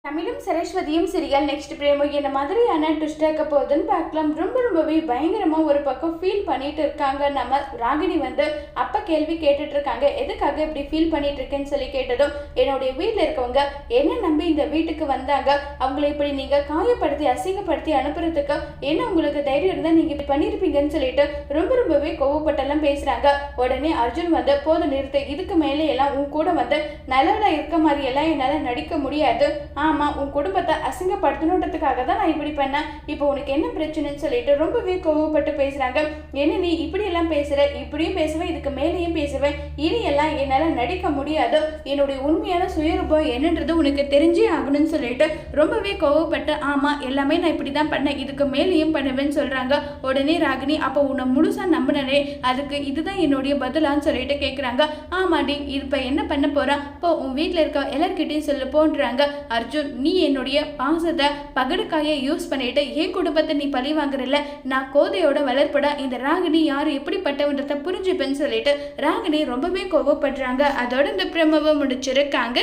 தமிழும் சரஸ்வதியும் serial next பிரேமோ என்ன மாதிரியான ட்விஸ்ட் ஆக்க போகுதுன்னு பார்க்கலாம். ரொம்பவே பயங்கரமா ஒரு பக்கம் ஃபீல் பண்ணிட்டு இருக்காங்க. நம்ம ராகினி அப்ப கேள்வி கேட்டுட்டு இருக்காங்க, எதுக்காக இப்படி ஃபீல் பண்ணிட்டு இருக்கேன்னு சொல்லி கேட்டதும், என்னுடைய வீட்டில் இருக்கவங்க என்ன நம்பி இந்த வீட்டுக்கு வந்தாங்க, அவங்களை இப்படி நீங்க காயப்படுத்தி அசிங்கப்படுத்தி அனுப்புறதுக்கு என்ன உங்களுக்கு தைரியம் இருந்தா நீங்க இப்படி பண்ணிருப்பீங்கன்னு சொல்லிட்டு ரொம்பவே கோவப்பட்டெல்லாம் பேசுறாங்க. உடனே அர்ஜுன் போது நிறுத்து, இதுக்கு மேலே எல்லாம் உன் கூட நல்லவளா இருக்க மாதிரி எல்லாம் என்னால நடிக்க முடியாது. ஆமா, உன் குடும்பத்தை அசிங்கப்படுத்தணுன்றதுக்காக தான் நான் இப்படி பண்ணேன். இப்போ உனக்கு என்ன பிரச்சனைன்னு சொல்லிட்டு ரொம்பவே கோவப்பட்டு பேசுறாங்க. என்ன நீ இப்படி எல்லாம் பேசுற, இப்படியும் பேசுவேன், இதுக்கு மேலேயும் பேசுவேன், இனி எல்லாம் என்னால நடிக்க முடியாது, என்னுடைய உண்மையான சுயரூபம் என்னன்றது உனக்கு தெரிஞ்சே ஆகணும்னு சொல்லிட்டு ரொம்பவே கோவப்பட்டு, ஆமா எல்லாமே நான் இப்படிதான் பண்ணேன், இதுக்கு மேலேயும் பண்ணுவேன்னு சொல்றாங்க. உடனே ராகினி, அப்போ உன்னை முழுசா நம்பினே, அதுக்கு இதுதான் என்னுடைய பதிலான்னு சொல்லிட்டு கேட்குறாங்க. ஆமாடி, இப்ப என்ன பண்ண போறான், இப்போ உன் வீட்டில் இருக்க எல்லார்கிட்டையும் சொல்ல போன்றாங்க. அர்ஜுன், நீ என்னுடைய பாசத்தை பகடுக்காயை யூஸ் பண்ணிட்டு என் குடும்பத்தை நீ பழி வாங்குறல, நான் கோதையோட வளர்ப்படா இந்த ராகினி யாரு எப்படிப்பட்டவன்றத புரிஞ்சுப்பேன்னு சொல்லிட்டு ராகினி ரொம்பவே கோவப்படுறாங்க. அதோட இந்த பிரமவை முடிச்சிருக்காங்க.